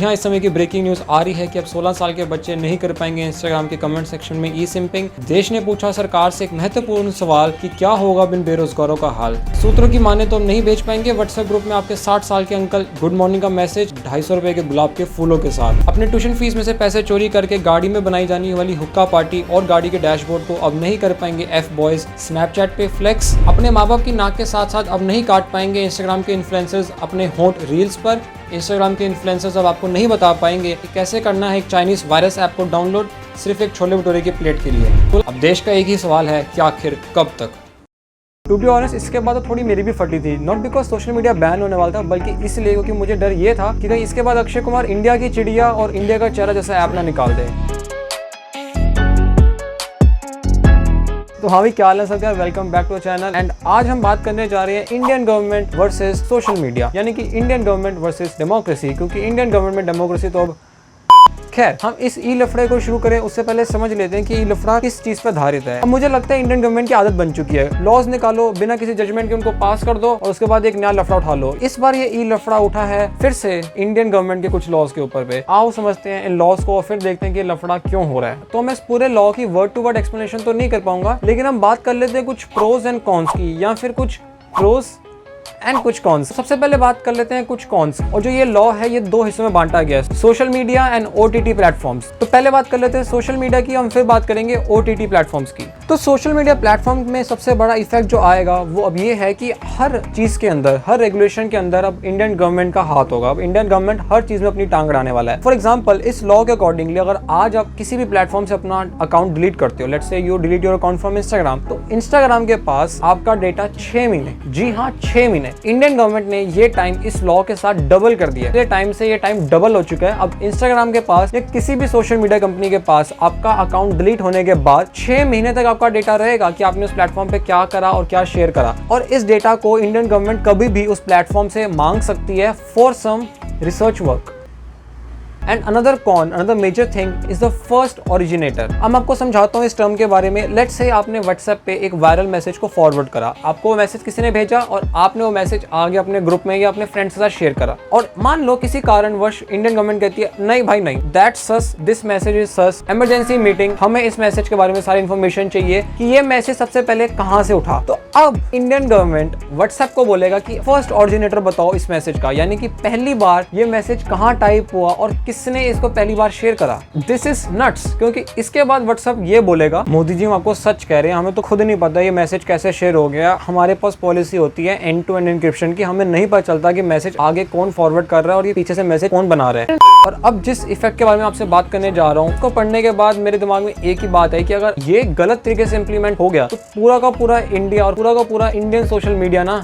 हाँ, इस समय की ब्रेकिंग न्यूज आ रही है कि अब 16 साल के बच्चे नहीं कर पाएंगे इंस्टाग्राम के कमेंट सेक्शन में ई सिंपिंग। देश ने पूछा सरकार से एक महत्वपूर्ण सवाल कि क्या होगा बिन बेरोजगारों का हाल। सूत्रों की माने तो हम नहीं भेज पाएंगे व्हाट्सएप ग्रुप में आपके 60 साल के अंकल गुड मॉर्निंग का मैसेज 250 रुपए के गुलाब के फूलों के साथ। अपने ट्यूशन फीस में से पैसे चोरी करके गाड़ी में बनाई जाने वाली हुक्का पार्टी और गाड़ी के डैशबोर्ड को अब नहीं कर पाएंगे एफ बॉयज। स्नैपचैट पे फ्लेक्स। अपने माँ बाप की नाक के साथ साथ अब नहीं काट पाएंगे इंस्टाग्राम के इन्फ्लुएंसर्स अपने होंठ रील्स पर। इंस्टाग्राम के इन्फ्लुएंसर्स अब आपको नहीं बता पाएंगे कि कैसे करना है एक चाइनीज वायरस ऐप को डाउनलोड सिर्फ एक छोले भटूरे की प्लेट के लिए। तो अब देश का एक ही सवाल है कि आखिर कब तक। टू बी ऑनेस्ट, इसके बाद तो थोड़ी मेरी भी फटी थी। Not because social media ban होने वाला था, बल्कि इसलिए क्योंकि मुझे डर ये था कि कहीं इसके बाद अक्षय कुमार इंडिया की चिड़िया और इंडिया का चेहरा जैसा ऐप ना निकाल दे। तो हाँ भी, क्या हाल है सब यार, welcome back to channel. And आज हम बात करने जा रहे हैं Indian government versus social media, यानी कि इंडियन गवर्नमेंट वर्सेस डेमोक्रेसी। क्योंकि इंडियन गवर्नमेंट में डेमोक्रेसी तो अब खैर, हम इस ई लफड़े को शुरू करें उससे पहले समझ लेते हैं कि ई लफड़ा किस चीज पर आधारित है। अब मुझे लगता है इंडियन गवर्नमेंट की आदत बन चुकी है, लॉज निकालो बिना किसी जजमेंट के उनको पास कर दो और उसके बाद एक नया लफड़ा उठा लो। इस बार ये ई लफड़ा उठा है फिर से इंडियन गवर्नमेंट के कुछ लॉज के ऊपर पे। आओ समझते हैं इन लॉज को और फिर देखते हैं कि लफड़ा क्यों हो रहा है। तो मैं इस पूरे लॉ की वर्ड टू वर्ड एक्सप्लेनेशन तो नहीं कर पाऊंगा, लेकिन हम बात कर लेते हैं कुछ प्रोज एंड कॉन्स की, या फिर कुछ प्रोज एंड कुछ कॉन्स। सबसे पहले बात कर लेते हैं कुछ कॉन्स। और जो ये लॉ है ये दो हिस्सों में बांटा गया है, social media and OTT platforms. तो पहले बात कर लेते हैं सोशल मीडिया की, हम फिर बात करेंगे ओटीटी प्लेटफॉर्म्स की। तो सोशल मीडिया प्लेटफॉर्म में सबसे बड़ा इफेक्ट जो आएगा वो अब ये है कि हर चीज के अंदर, हर रेगुलेशन के अंदर अब इंडियन गवर्नमेंट का हाथ होगा। अब इंडियन गवर्नमेंट हर चीज में अपनी टांग अड़ाने वाला है। फॉर एग्जाम्पल, इस लॉ के अकॉर्डिंगली अगर आज आप किसी भी प्लेटफॉर्म से अपना अकाउंट डिलीट करते हो, let's say you delete your account from Instagram, तो इंस्टाग्राम के पास आपका डेटा 6 महीने, जी हाँ 6 महीने, इंडियन गवर्नमेंट ने ये टाइम इस लॉ के साथ डबल कर दिया। ये टाइम से ये टाइम डबल हो चुका है। अब इंस्टाग्राम के पास या किसी भी सोशल मीडिया कंपनी के पास आपका अकाउंट डिलीट होने के बाद 6 महीने तक आपका डेटा रहेगा कि आपने उस प्लेटफॉर्म पे क्या करा और क्या शेयर करा। और इस डेटा को इंडियन गवर्नमेंट कभी भी उस प्लेटफॉर्म से मांग सकती है for some research work. And another major thing is the first originator. अब मैं आपको समझाता हूँ इस टर्म के बारे में। लेट्स से आपने व्हाट्सएप पे एक वायरल मैसेज को फॉरवर्ड करा, आपको वो मैसेज किसी ने भेजा और आपने वो मैसेज आगे अपने ग्रुप में या अपने फ्रेंड्स के साथ शेयर करा। और मान लो किसी कारणवश इंडियन गवर्नमेंट कहती है नहीं भाई नहीं, that's sauce, this message is sauce, emergency meeting, हमें इस मैसेज के बारे में सारी इन्फॉर्मेशन चाहिए कि ये मैसेज सबसे पहले कहाँ से उठा। तो अब इंडियन गवर्नमेंट व्हाट्सएप को बोलेगा कि फर्स्ट ओरिजिनेटर बताओ इस मैसेज का, यानी कि पहली बार ये मैसेज कहाँ टाइप हुआ और किसने इसको पहली बार शेयर करा। दिस इज नट्स, क्योंकि इसके बाद व्हाट्सएप ये बोलेगा मोदी जी हम आपको सच कह रहे हैं, हमें तो खुद नहीं पता ये मैसेज कैसे शेयर हो गया। हमारे पास पॉलिसी होती है एंड टू एंड एन्क्रिप्शन की, हमें नहीं पता चलता कि मैसेज आगे कौन फॉरवर्ड कर रहा है और ये पीछे से मैसेज कौन बना रहा है। और अब जिस इफेक्ट के बारे में आपसे बात करने जा रहा हूँ उसको पढ़ने के बाद मेरे दिमाग में एक ही बात है कि अगर ये गलत तरीके से इंप्लीमेंट हो गया तो पूरा का पूरा इंडिया और पूरा का पूरा इंडियन सोशल मीडिया ना,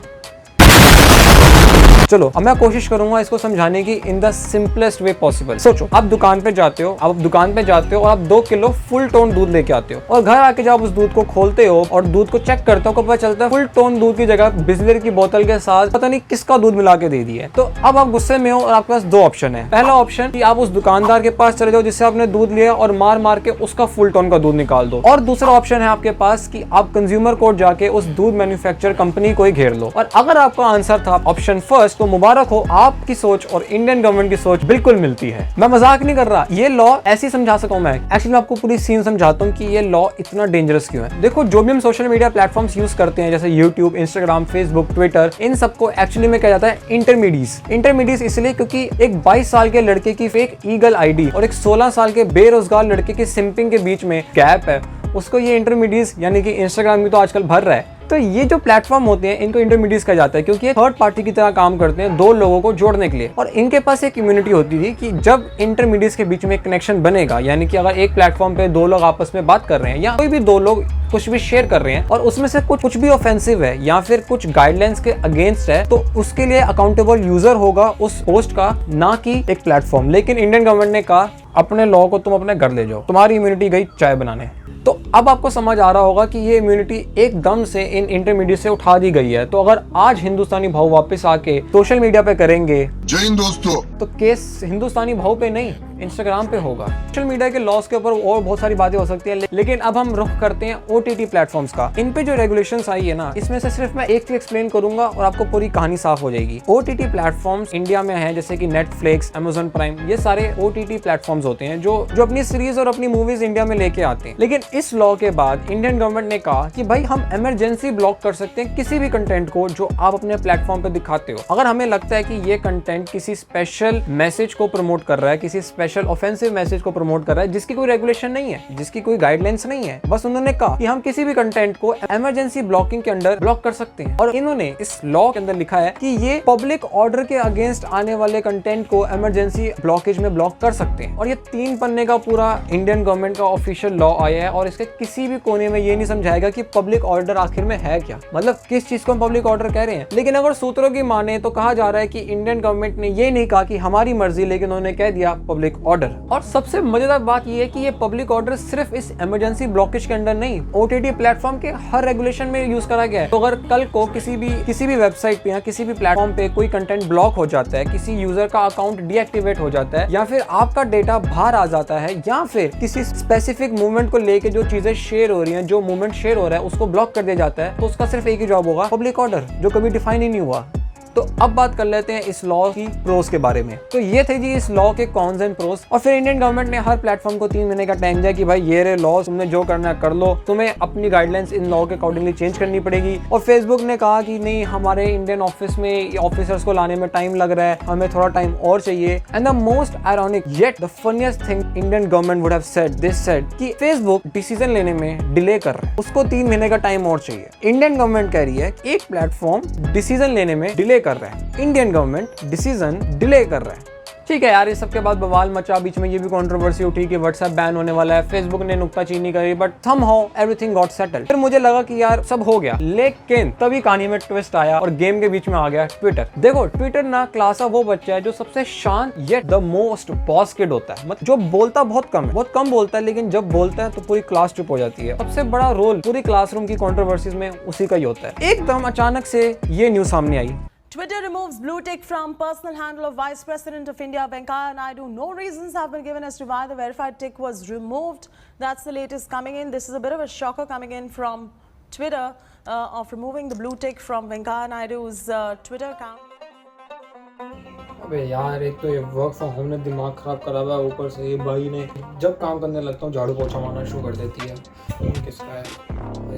चलो अब मैं कोशिश करूंगा इसको समझाने की in the simplest way possible. सोचो, आप दुकान पे जाते हो, और आप 2 किलो फुल टोन दूध लेके आते हो और घर आके जब उस दूध को खोलते हो और दूध को चेक करते हो, पता चलता है फुल टोन दूध की जगह बिस्लेरी की बोतल के साथ पता नहीं किसका दूध मिला के दे दिया है। तो अब आप गुस्से में हो और आपके पास 2 ऑप्शन है। पहला ऑप्शन कि आप उस दुकानदार के पास चले जाओ जिससे आपने दूध लिया और मार मार के उसका फुल टोन का दूध निकाल दो। और दूसरा ऑप्शन है आपके पास कि आप कंज्यूमर कोर्ट जाके उस दूध मैन्युफैक्चर कंपनी को ही घेर लो। और अगर आपका आंसर था ऑप्शन फर्स्ट तो मुबारक हो, आपकी सोच और इंडियन गवर्नमेंट की सोच बिल्कुल मिलती है। मैं मजाक नहीं कर रहा, ये लॉ ऐसे ही समझा सकता हूं मैं। एक्चुअली मैं आपको पूरी सीन समझाता हूं कि ये लॉ इतना डेंजरस क्यों है। देखो, जो भी हम सोशल मीडिया प्लेटफॉर्म्स यूज करते हैं जैसे यूट्यूब, इंस्टाग्राम, फेसबुक, ट्विटर, इन सबको एक्चुअली में कहा जाता है इंटरमीडियट्स इसलिए क्योंकि एक 22 साल के लड़के की फेक ईगल आईडी और एक 16 साल के बेरोजगार लड़के की सिंपिंग के बीच में गैप है, उसको ये इंटरमीडियट्स यानी कि इंस्टाग्राम भी तो आजकल भर रहा है। तो ये जो प्लेटफॉर्म होते हैं इनको इंटरमीडियट्स कहा जाता है क्योंकि ये थर्ड पार्टी की तरह काम करते हैं 2 लोगों को जोड़ने के लिए। और इनके पास एक इम्यूनिटी होती थी कि जब इंटरमीडियट्स के बीच में कनेक्शन बनेगा, यानी कि अगर एक प्लेटफॉर्म पे 2 लोग आपस में बात कर रहे हैं या कोई भी 2 लोग कुछ भी शेयर कर रहे हैं और उसमें से कुछ भी ऑफेंसिव है या फिर कुछ गाइडलाइंस के अगेंस्ट है, तो उसके लिए अकाउंटेबल यूजर होगा उस पोस्ट का, ना कि एक प्लेटफॉर्म। लेकिन इंडियन गवर्नमेंट ने कहा अपने लॉ को तुम अपने घर ले जाओ, तुम्हारी इम्यूनिटी गई चाय बनाने। तो अब आपको समझ आ रहा होगा कि ये इम्यूनिटी एकदम से इन इंटरमीडिएट से उठा दी गई है। तो अगर आज हिंदुस्तानी भाव वापस आके सोशल मीडिया पे करेंगे जय हिंद दोस्तों। तो केस हिंदुस्तानी भाव पे नहीं, इंस्टाग्राम पे होगा। सोशल मीडिया के लॉस के ऊपर और बहुत सारी बातें हो सकती है, लेकिन अब हम रुख करते हैं OTT प्लेटफॉर्म्स का। इन पे जो रेगुलेशंस आई है ना, इसमें से सिर्फ मैं एक चीज एक्सप्लेन करूंगा और आपको पूरी कहानी साफ हो जाएगी। OTT प्लेटफॉर्म्स इंडिया में हैं, जैसे कि नेटफ्लिक्स, Amazon प्राइम, ये सारे OTT प्लेटफॉर्म्स होते हैं जो अपनी सीरीज और अपनी मूवीज इंडिया में लेके आते हैं। लेकिन इस लॉ के बाद इंडियन गवर्नमेंट ने कहा कि भाई हम इमरजेंसी ब्लॉक कर सकते हैं किसी भी कंटेंट को जो आप अपने प्लेटफॉर्म पे दिखाते हो, अगर हमें लगता है कि ये कंटेंट किसी स्पेशल मैसेज को प्रमोट कर रहा है, किसी स्पेशल ऑफेंसिव मैसेज को प्रमोट कर रहा है, जिसकी कोई रेगुलेशन नहीं है, जिसकी कोई गाइडलाइंस नहीं है। बस उन्होंने कहा कि हम किसी भी कंटेंट को इमरजेंसी ब्लॉकिंग के अंडर ब्लॉक कर सकते हैं। और इन्होंने इस लॉ के अंदर लिखा है कि ये पब्लिक ऑर्डर के अगेंस्ट आने वाले कंटेंट को इमरजेंसी ब्लॉकेज में ब्लॉक कर सकते हैं। और ये 3 पन्ने का पूरा इंडियन गवर्नमेंट का ऑफिशियल लॉ आया है और इसके किसी भी कोने में ये नहीं समझाएगा कि पब्लिक ऑर्डर आखिर में है क्या, मतलब किस चीज को हम पब्लिक ऑर्डर कह रहे हैं। लेकिन अगर सूत्रों की माने तो कहा जा रहा है कि इंडियन गवर्नमेंट ने ये नहीं कहा कि हमारी मर्जी, लेकिन उन्होंने कह दिया पब्लिक ऑर्डर। और सबसे मजेदार बात यह है कि ये पब्लिक ऑर्डर सिर्फ इस इमरजेंसी ब्लॉकेज के अंदर नहीं, OTT प्लेटफॉर्म के हर रेगुलेशन में यूज करा गया है। तो अगर कल को किसी भी वेबसाइट पे या किसी भी प्लेटफॉर्म पे कोई कंटेंट ब्लॉक हो जाता है, किसी यूजर का अकाउंट डीएक्टिवेट हो जाता है, या फिर आपका डेटा बाहर आ जाता है, या फिर किसी स्पेसिफिक मूवमेंट को लेके जो चीजें शेयर हो रही हैं, जो मूवमेंट शेयर हो रहा है उसको ब्लॉक कर दिया जाता है, तो उसका सिर्फ एक ही जॉब होगा, पब्लिक ऑर्डर, जो कभी डिफाइन ही नहीं हुआ। तो अब बात कर लेते हैं इस लॉ की प्रोस के बारे में। तो ये थे जी इस लॉ के कॉन्स एंड प्रोस। और फिर इंडियन गवर्नमेंट ने हर प्लेटफॉर्म को 3 महीने का टाइम दिया कि भाई ये रे लॉ, तुमने जो करना है कर लो, तुम्हें अपनी गाइडलाइंस इन लॉ के अकॉर्डिंगली चेंज करनी पड़ेगी। और फेसबुक ने कहा कि नहीं, हमारे इंडियन ऑफिस में ऑफिसर्स को लाने में टाइम लग रहा है, हमें थोड़ा टाइम और चाहिए। And the most ironic yet the funniest thing Indian government would have said, this said कि फेसबुक डिसीजन लेने में डिले कर रहा है, उसको 3 महीने का टाइम और चाहिए। इंडियन गवर्नमेंट कह रही है एक प्लेटफॉर्म डिसीजन लेने में डिले कर रहा है, इंडियन गवर्नमेंट डिसीजन डिले कर रहा है। ठीक है यार, इस सब के बाद बवाल मचा, बीच में ये भी कंट्रोवर्सी उठी कि व्हाट्सएप बैन होने वाला है, फेसबुक ने नुक्ताचीनी करी, but somehow everything got settled. फिर मुझे लगा कि यार सब हो गया, लेकिन तभी कहानी में ट्विस्ट आया और गेम के बीच में आ गया ट्विटर। देखो, ट्विटर ना क्लास का वो बच्चा है जो सबसे शांत yet the most boss kid होता है, मतलब जो बोलता बहुत कम है, बहुत कम बोलता है, लेकिन जब बोलता है तो पूरी क्लास चुप हो जाती है। सबसे बड़ा रोल पूरी क्लासरूम की कंट्रोवर्सीज में उसी का ही होता है। एकदम अचानक से ये न्यूज सामने आई, Twitter removes blue tick from personal handle of Vice President of India Venkaiah Naidu. No reasons have been given as to why the verified tick was removed. That's the latest coming in. This is a bit of a shocker coming in from Twitter of removing the blue tick from Venkaiah Naidu's Twitter account. अबे यार, एक तो ये work from home ने दिमाग खराब करा हुआ है, ऊपर से ये भाई ने जब काम करने लगता हूँ झाड़ू पोछा मारना शुरू कर देती है। फोन किसका है?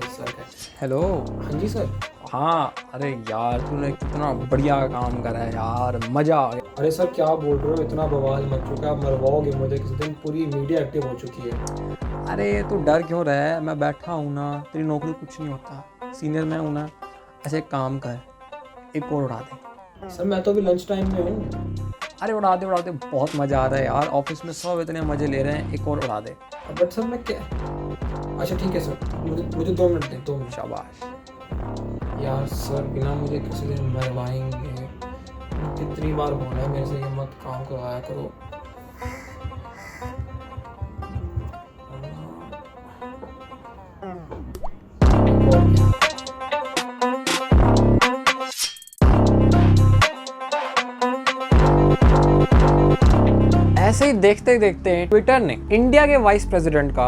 सर है। हेलो, हाँ जी सर। हाँ, अरे यार तूने कितना बढ़िया काम करा है यार, मजा आ गया। अरे सर क्या बोल रहे हो, इतना बवाल मच चुका है, मरवाओगे मुझे किसी दिन, पूरी मीडिया एक्टिव हो चुकी है। अरे तू डर क्यों रहा है, मैं बैठा हूँ ना, तेरी नौकरी कुछ नहीं होता, सीनियर मैं हूँ ना। ऐसे काम कर, एक और उड़ा दे। सर मैं तो अभी लंच टाइम में हूँ। अरे उड़ा दे, बहुत मज़ा आ रहा है यार, ऑफिस में सब इतने मज़े ले रहे हैं, एक और उड़ा दे। बट सर मैं क्या, अच्छा ठीक है सर, मुझे 2 मिनट दे, 2 मिनट। शाबाश यार सर, बिना मुझे किसी दिन मरवाएंगे, कितनी बार बोला है मेरे से ये मत काम करवाया करो। ऐसे ही देखते देखते ट्विटर ने इंडिया के वाइस प्रेसिडेंट का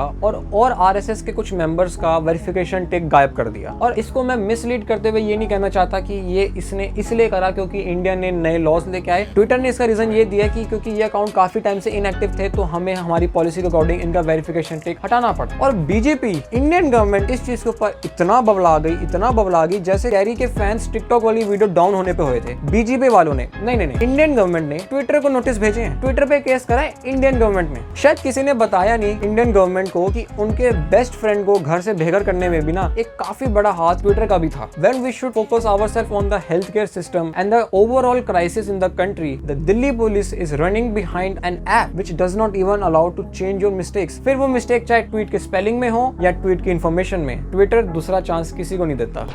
और आरएसएस के कुछ मेंबर्स का वेरिफिकेशन टिक गायब कर दिया। और इसको मैं मिसलीड करते हुए ये नहीं कहना चाहता कि ये इसने इसलिए करा क्योंकि इंडिया ने नए लॉज लेके आए। ट्विटर ने इसका रीजन ये दिया कि क्योंकि ये अकाउंट काफी टाइम से इनएक्टिव थे, तो हमें हमारी पॉलिसी के अकॉर्डिंग इनका वेरिफिकेशन टिक हटाना पड़ा। और बीजेपी इंडियन गवर्नमेंट इस चीज के ऊपर इतना बबला गई जैसे कैरी के फैंस टिकटॉक वाली वीडियो डाउन होने पे हुए थे। बीजेपी वालों ने नहीं, इंडियन गवर्नमेंट ने ट्विटर को नोटिस भेजे हैं, ट्विटर पे केस करा है इंडियन गवर्नमेंट ने। शायद किसी ने बताया नहीं इंडियन गवर्नमेंट को कि उनके बेस्ट फ्रेंड को घर से बेघर करने में भी ना एक काफी बड़ा हाथ ट्विटर का भी था। When we should focus ourselves on the healthcare system and the overall crisis in the country, the Delhi police is running behind an app which does not even allow to change your mistakes। फिर वो mistake चाहे tweet के spelling में हो या tweet की information में, Twitter दूसरा चांस किसी को नहीं देता।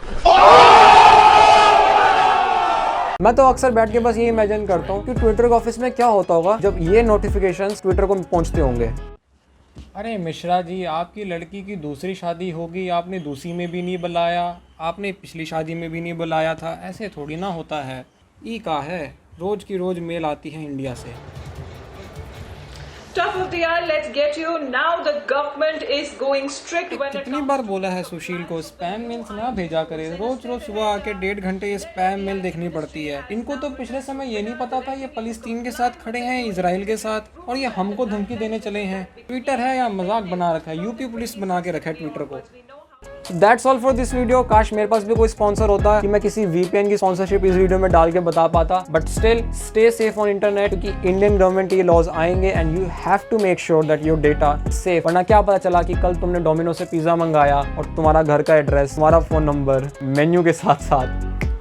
मैं तो अक्सर बैठ के बस ये इमेजिन करता हूँ कि ट्विटर के ऑफिस में क्या होता होगा जब ये नोटिफिकेशंस ट्विटर को पहुंचते होंगे। अरे मिश्रा जी, आपकी लड़की की दूसरी शादी होगी, आपने दूसरी में भी नहीं बुलाया, आपने पिछली शादी में भी नहीं बुलाया था, ऐसे थोड़ी ना होता है। ई का है रोज़ की रोज़ मेल आती है इंडिया से। Top of the hour, let's get you. Now the government is going strict when it कितनी बार बोला है सुशील को स्पैम मेल्स ना भेजा करे, रोज रोज सुबह आके 1.5 घंटे ये स्पैम मेल देखनी पड़ती है। इनको तो पिछले समय ये नहीं पता था ये फलस्तीन के साथ खड़े हैं, इजराइल के साथ, और ये हमको धमकी देने चले हैं। ट्विटर है या मजाक बना रखा है, यूपी पुलिस बना के रखा है ट्विटर को। That's all for this video. काश मेरे पास भी कोई स्पॉन्सर होता कि मैं किसी VPN की स्पॉन्सरशिप इस वीडियो में डाल के बता पाता, but still stay safe on internet, क्योंकि इंडियन गवर्नमेंट के ये लॉज आएंगे and you have to make sure that your data safe. वरना क्या पता चला कि कल तुमने डोमिनो से पिज्जा मंगाया और तुम्हारा घर का एड्रेस, तुम्हारा फोन नंबर मेन्यू के साथ साथ